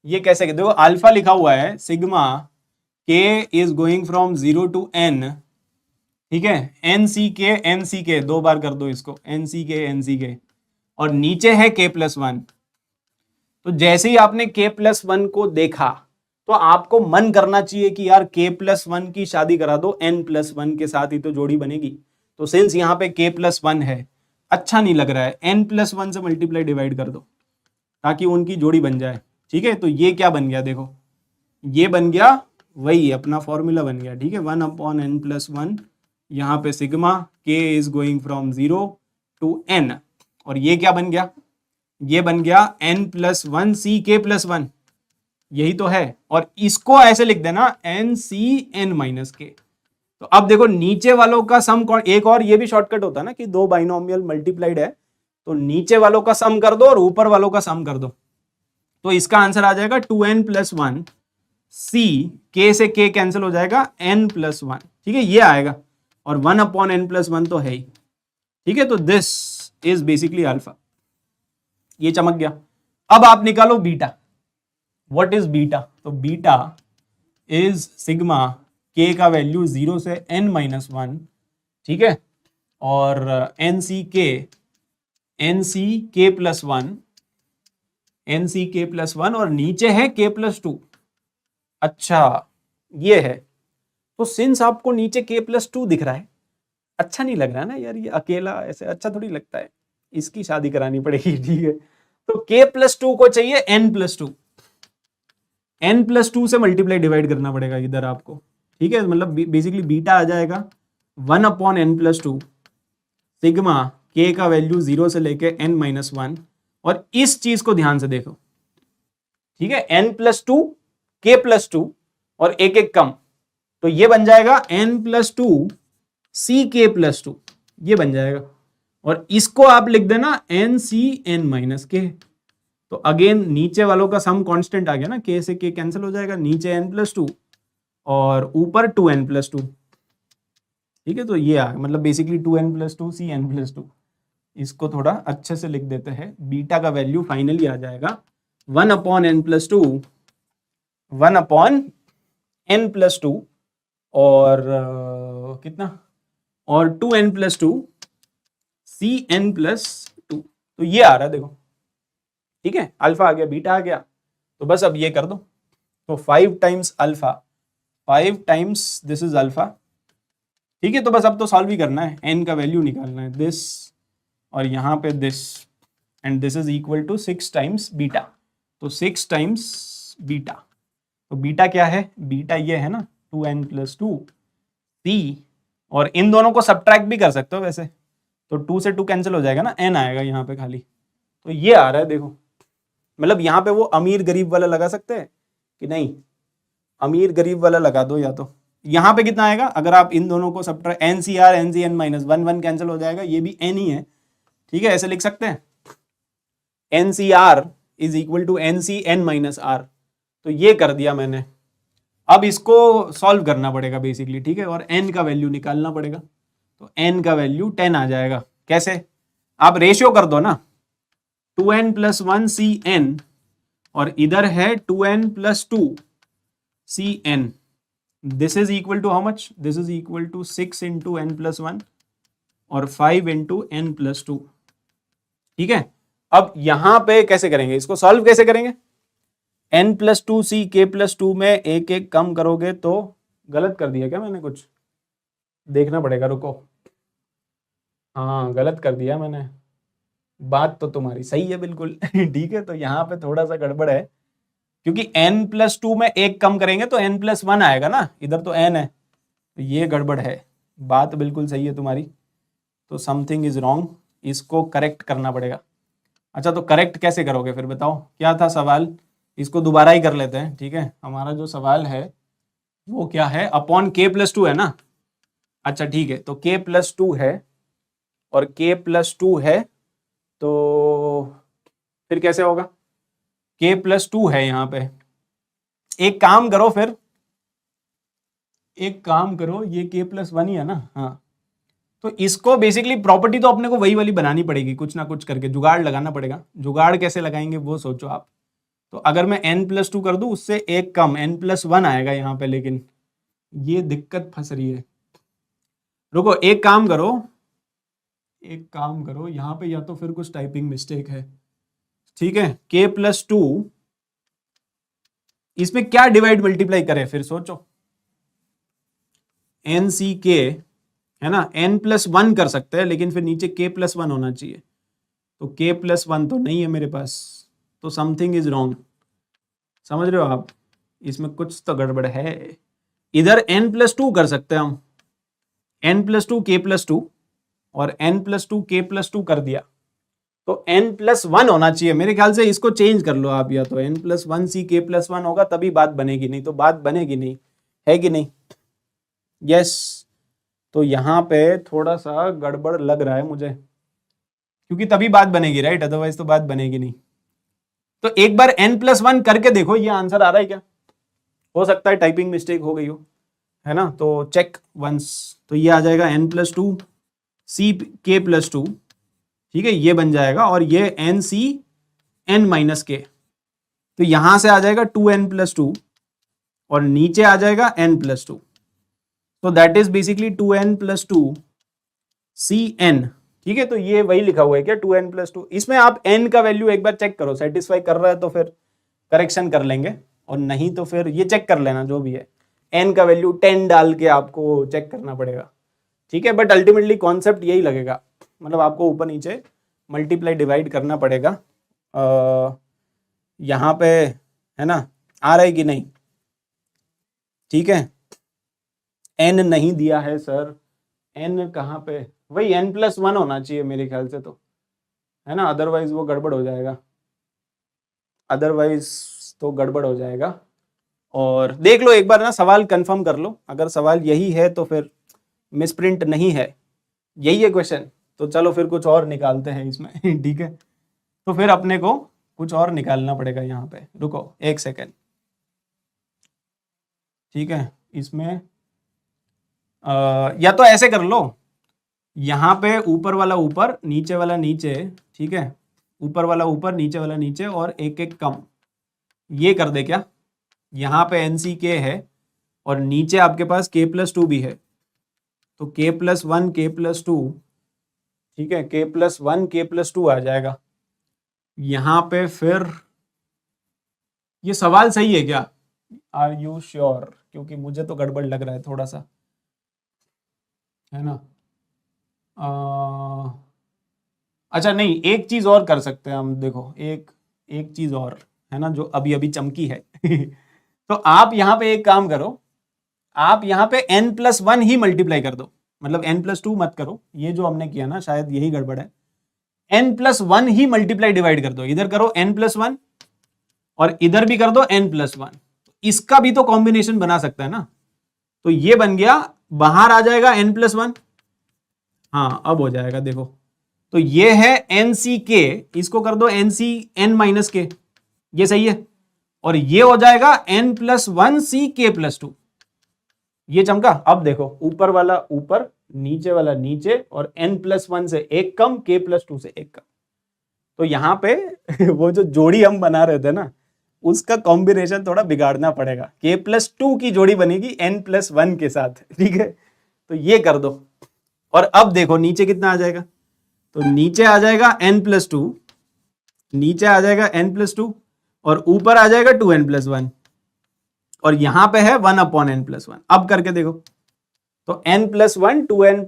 ये कैसे, देखो अल्फा लिखा हुआ है सिग्मा के is going from 0 to n, ठीक है, एन सी के 2 बार कर दो इसको, एन सी के, और नीचे है k+1। तो जैसे ही आपने k+1 को देखा तो आपको मन करना चाहिए कि यार k+1 की शादी करा दो n+1 के साथ, ही तो जोड़ी बनेगी। तो सिंस यहाँ पे k+1 है, अच्छा नहीं लग रहा है, n+1 से मल्टीप्लाई डिवाइड कर दो ताकि उनकी जोड़ी बन जाए, ठीक है। तो ये क्या बन गया, देखो ये बन गया वही अपना फॉर्मूला बन गया, ठीक है, 1/n+1, यहाँ पे sigma k is going from 0 to n, और ये क्या बन गया, ये बन गया n+1 ck+1, यही तो है। और इसको ऐसे लिख देना NCn-k। तो अब देखो नीचे वालों का सम, एक और ये भी शॉर्टकट होता है ना कि दो बाइनोमियल मल्टीप्लाइड है तो नीचे वालों का सम कर दो और ऊपर वालों का सम कर दो। तो इसका आंसर आ जाएगा 2n+1 c, k से k कैंसिल हो जाएगा, n+1, ठीक है, ये आएगा, और 1/n+1 तो है ही, ठीक है। तो दिस इज बेसिकली अल्फा, ये चमक गया। अब आप निकालो बीटा। What is beta? तो बीटा इज सिग्मा k का वैल्यू 0 से n-1, ठीक है, और nck+1 और नीचे है k+2। अच्छा ये है, तो सिंस आपको नीचे k+2 दिख रहा है, अच्छा नहीं लग रहा है ना यार, ये अकेला ऐसे अच्छा थोड़ी लगता है, इसकी शादी करानी पड़ेगी, ठीक है। तो k+2 को चाहिए n+2, n+2 से मल्टीप्लाई डिवाइड करना पड़ेगा इधर आपको, ठीक है। मतलब बेसिकली बीटा आ जाएगा 1/n+2 सिग्मा k का वैल्यू 0 से लेके n-1, और इस चीज को ध्यान से देखो, ठीक है, n+2 k+2 और एक एक कम, तो ये बन जाएगा n+2 ck+2, ये बन जाएगा, और इसको आप लिख देना NCn-k। तो अगेन नीचे वालों का सम कांस्टेंट आ गया ना, k से k कैंसिल हो जाएगा, नीचे n+2 और ऊपर 2n+2, ठीक है। तो ये आ मतलब बेसिकली 2n+2 cn+2, इसको थोड़ा अच्छे से लिख देते हैं। बीटा का वैल्यू फाइनली आ जाएगा 1/n+2 1/n+2 और कितना, और 2n+2 cn+2, तो ये आ रहा है देखो, ठीक है, अल्फा आ गया, बीटा आ गया। तो बस अब ये कर दो, तो 5 times alpha, 5 times this is alpha, ठीक है। तो बस अब तो सॉल्व ही करना है, n का वैल्यू निकालना है, दिस और यहाँ पे this, and this is equal to 6 times beta, तो 6 टाइम्स बीटा। तो बीटा क्या है, बीटा ये है ना 2n+2 c, और इन दोनों को सब्ट्रैक्ट भी कर सकते हो वैसे, तो 2 से 2 कैंसिल हो जाएगा ना, n आएगा यहाँ पे खाली, तो ये आ रहा है देखो। मतलब यहाँ पे वो अमीर गरीब वाला लगा सकते हैं कि नहीं, अमीर गरीब वाला लगा दो, या तो यहाँ पे कितना आएगा, अगर आप इन दोनों को सब्ट्रैक्ट, NCR NCn-1 1 कैंसिल हो जाएगा, ये भी n ही है, ठीक है, ऐसे लिख सकते हैं, NCR is equal to NCn-r, तो ये कर दिया मैंने। अब इसको सॉल्व करना पड़ेगा बेसिकली, ठीक है, और n का वैल्यू निकालना पड़ेगा, तो n का वैल्यू 10 आ जाएगा। कैसे, आप रेशियो कर दो ना, 2n+1 cn और इधर है 2n+2 cn, this is equal to how much, this is equal to 6 into n+1 और 5 इंटू n+2, ठीक है। अब यहां पे कैसे करेंगे, इसको सॉल्व कैसे करेंगे, n+2 ck+2 में एक एक कम करोगे तो, गलत कर दिया क्या मैंने कुछ, देखना पड़ेगा, रुको, हाँ गलत कर दिया मैंने, बात तो तुम्हारी सही है बिल्कुल ठीक है। तो यहाँ पे थोड़ा सा गड़बड़ है, क्योंकि n+2 में एक कम करेंगे तो n+1 आएगा ना, इधर तो n है, तो ये गड़बड़ है, बात बिल्कुल सही है तुम्हारी, तो समथिंग इज रॉन्ग, इसको करेक्ट करना पड़ेगा। अच्छा तो करेक्ट कैसे करोगे फिर बताओ, क्या था सवाल, इसको दोबारा ही कर लेते हैं, ठीक है। हमारा जो सवाल है वो क्या है, अपॉन k+2 है ना, अच्छा ठीक है, तो k+2 है और k+2 है, तो फिर कैसे होगा, k+2 है यहाँ पे, एक काम करो फिर, एक काम करो, ये k+1 ही है ना, हाँ, तो इसको बेसिकली प्रॉपर्टी तो अपने को वही वाली बनानी पड़ेगी, कुछ ना कुछ करके जुगाड़ लगाना पड़ेगा, जुगाड़ कैसे लगाएंगे वो सोचो आप। तो अगर मैं n+2 कर दूं उससे एक कम n+1 आएगा यहाँ पे, लेकिन ये दिक्कत फंस रही है। रुको एक काम करो यहाँ पे, या तो फिर कुछ टाइपिंग मिस्टेक है, ठीक है। k+2 इसमें क्या डिवाइड मल्टीप्लाई करें फिर सोचो, NCK है ना, n+1 कर सकते हैं, लेकिन फिर नीचे k+1 होना चाहिए, तो k+1 तो नहीं है मेरे पास, तो समथिंग इज रॉन्ग। समझ रहे हो आप, इसमें कुछ तो गड़बड़ है। इधर n+2 कर सकते हैं हम, n+2 k+2 और n+2 k+2 कर दिया, तो n+1 होना चाहिए मेरे ख्याल से। इसको चेंज कर लो आप, या तो n+1 C k+1 होगा तभी बात बनेगी, नहीं तो बात बनेगी नहीं, है कि नहीं? यस तो यहाँ पे थोड़ा सा गड़बड़ लग रहा है मुझे, क्योंकि तभी बात बनेगी राइट, अदरवाइज तो बात बनेगी नहीं। तो एक बार n+1 करके देखो ये आंसर आ रहा है क्या, हो सकता है टाइपिंग मिस्टेक हो गई हो, है ना, तो चेक वंस। तो ये आ जाएगा n+2 C k+2, ठीक है, ये बन जाएगा, और ये NC n-k, तो यहां से आ जाएगा 2n+2 और नीचे आ जाएगा n+2, तो that is basically 2n+2 CN, ठीक है। तो ये वही लिखा हुआ है क्या, 2n+2। इसमें आप n का वैल्यू एक बार चेक करो, सेटिस्फाई कर रहा है तो फिर करेक्शन कर लेंगे, और नहीं तो फिर ये चेक कर लेना जो भी है, n का वैल्यू 10 डाल के आपको चेक करना पड़ेगा, ठीक है। बट अल्टीमेटली कॉन्सेप्ट यही लगेगा, मतलब आपको ऊपर नीचे मल्टीप्लाई डिवाइड करना पड़ेगा। यहाँ पे है ना, आ रहा है कि नहीं, ठीक है। n नहीं दिया है सर, n कहाँ पे, वही n+1 होना चाहिए मेरे ख्याल से, तो है ना, अदरवाइज वो गड़बड़ हो जाएगा, अदरवाइज तो गड़बड़ हो जाएगा। और देख लो एक बार ना, सवाल कंफर्म कर लो, अगर सवाल यही है तो फिर मिसप्रिंट नहीं है, यही है क्वेश्चन, तो चलो फिर कुछ और निकालते हैं इसमें ठीक है। तो फिर अपने को कुछ और निकालना पड़ेगा यहाँ पे, रुको एक सेकेंड, ठीक है। इसमें या तो ऐसे कर लो, यहाँ पे ऊपर वाला ऊपर नीचे वाला नीचे, ठीक है, ऊपर वाला ऊपर नीचे वाला नीचे और एक एक कम, ये कर दे क्या। यहाँ पे NCK है और नीचे आपके पास k+2 भी है, तो k+1 k+2, ठीक है, k+1 k+2 आ जाएगा यहाँ पे। फिर ये सवाल सही है क्या, आर यू श्योर, क्योंकि मुझे तो गड़बड़ लग रहा है थोड़ा सा, है ना। अच्छा नहीं, एक चीज और कर सकते हैं हम, देखो एक चीज और है ना, जो अभी अभी चमकी है तो आप यहाँ पे एक काम करो, आप यहाँ पे n+1 ही मल्टीप्लाई कर दो, मतलब n+2 मत करो, ये जो हमने किया ना शायद यही गड़बड़ है, n+1 ही मल्टीप्लाई डिवाइड कर दो, इधर करो n+1 और इधर भी कर दो n+1, इसका भी तो कॉम्बिनेशन बना सकता है ना, तो ये बन गया, बाहर आ जाएगा n+1, हाँ अब हो जाएगा देखो, तो ये है NCK, इसको कर दो NCn-k, ये सही है, और ये हो जाएगा n+1 CK+2, ये चमका। अब देखो ऊपर वाला ऊपर नीचे वाला नीचे, और n+1 से एक कम k+2 से एक कम, तो यहाँ पे वो जो जोड़ी हम बना रहे थे ना, उसका कॉम्बिनेशन थोड़ा बिगाड़ना पड़ेगा, k+2 की जोड़ी बनेगी n+1 के साथ, ठीक है। तो ये कर दो, और अब देखो नीचे कितना आ जाएगा, तो नीचे आ जाएगा n+2, नीचे आ जाएगा n+2 और ऊपर आ जाएगा 2n+1, और यहां पे है 1/n+1। अब करके देखो, तो n+1 2n+,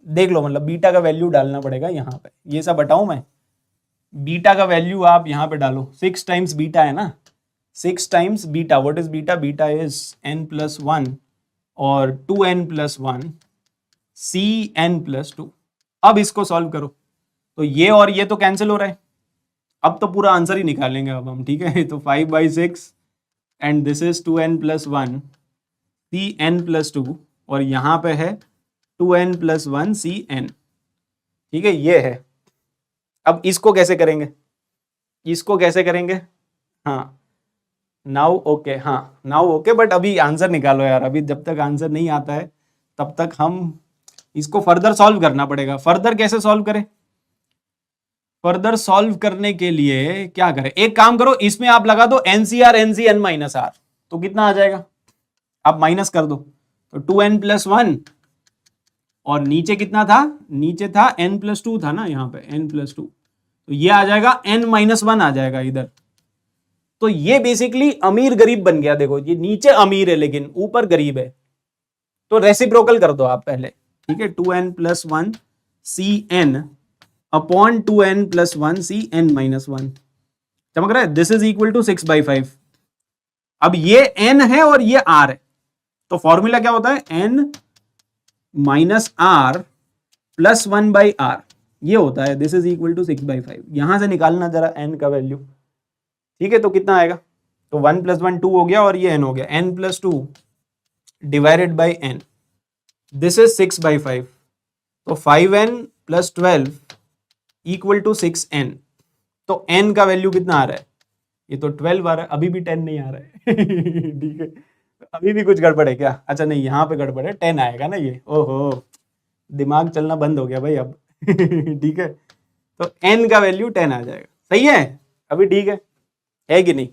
देख लो, मतलब बीटा का वैल्यू डालना पड़ेगा यहाँ पे, ये सब बताऊं मैं, बीटा का वैल्यू आप यहाँ पे डालो, 6 टाइम्स बीटा है ना, 6 times beta, what is beta, beta is n+1 और 2n+1 CN+2। अब इसको सॉल्व करो, तो ये और ये तो कैंसिल हो रहा है, अब तो पूरा आंसर ही निकालेंगे अब हम, ठीक है। तो 5/6 and this is 2n+1 CN+2, और यहाँ पे है 2n+1 CN, ठीक है, ये है। अब इसको कैसे करेंगे, इसको कैसे करेंगे, हाँ नाउ ओके, हाँ नाउ ओके, बट अभी आंसर निकालो यार, अभी जब तक आंसर नहीं आता है तब तक हम इसको फर्दर सॉल्व करना पड़ेगा। फर्दर कैसे सॉल्व करें, फर्दर सॉल्व करने के लिए क्या करें, एक काम करो, इसमें आप लगा दो NCR NC N minus R, तो कितना आ जाएगा, आप माइनस कर दो, तो 2n+1 और नीचे कितना था, नीचे था n+2 था ना, यहाँ पे n+2, तो ये आ जाएगा n-1 आ जाएगा इधर। तो ये बेसिकली अमीर गरीब बन गया, देखो ये नीचे अमीर है लेकिन ऊपर गरीब है, तो रेसिप्रोकल कर दो आप पहले, ठीक है, 2n+1 cn upon 2n+1 cn-1 चमक रहा है, दिस इज इक्वल टू 6/5। अब ये n है और ये r है, तो फॉर्मूला क्या होता है, n-r + 1/r, ये होता है, दिस इज इक्वल टू 6/5। यहां से निकालना जरा n का वैल्यू, ठीक है, तो कितना आएगा, तो 1 + 1 2 हो गया और ये n हो गया, n+2 divided by n, this is 6/5, तो 5n + 12 इक्वल टू 6n, तो n का वैल्यू कितना आ रहा है, ये तो 12 आ रहा है, अभी भी 10 नहीं आ रहा है ठीक है, अभी भी कुछ गड़बड़ है क्या, अच्छा नहीं यहाँ पे गड़बड़ है, 10 आएगा ना ये, ओहो दिमाग चलना बंद हो गया भाई अब ठीक है, तो n का वैल्यू 10 आ जाएगा, सही है, अभी ठीक है कि नहीं।